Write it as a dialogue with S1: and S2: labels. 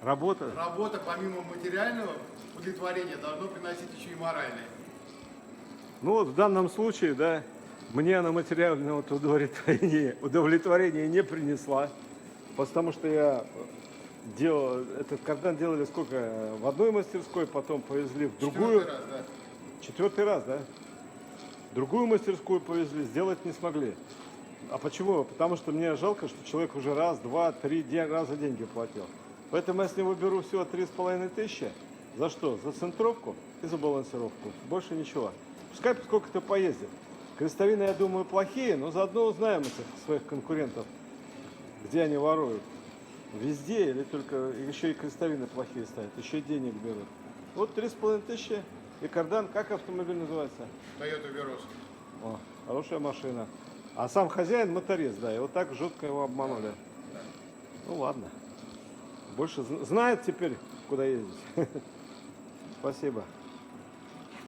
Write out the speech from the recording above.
S1: Работа?
S2: Работа помимо материального удовлетворения должно приносить еще и моральное.
S1: Ну вот в данном случае, да, мне она материального вот удовлетворения не принесла, потому что я делал, этот кардан делали сколько? В одной мастерской, потом повезли в другую.
S2: Четвертый раз, да.
S1: Четвертый раз, да? Другую мастерскую повезли, сделать не смогли. А почему? Потому что мне жалко, что человек уже раз, два, три раза деньги платил. Поэтому я с него беру всего 3500. За что? За центровку и за балансировку. Больше ничего. Пускай сколько-то поездит. Крестовины, я думаю, плохие, но заодно узнаем этих своих конкурентов, где они воруют. Везде или только еще и крестовины плохие ставят, еще и денег берут. Вот 3500 и кардан. Как автомобиль называется?
S2: Toyota Veros.
S1: О, хорошая машина. А сам хозяин моторист, да, и вот так жутко его обманули.
S2: Да.
S1: Ну ладно. Больше знает теперь, куда ездить. Спасибо.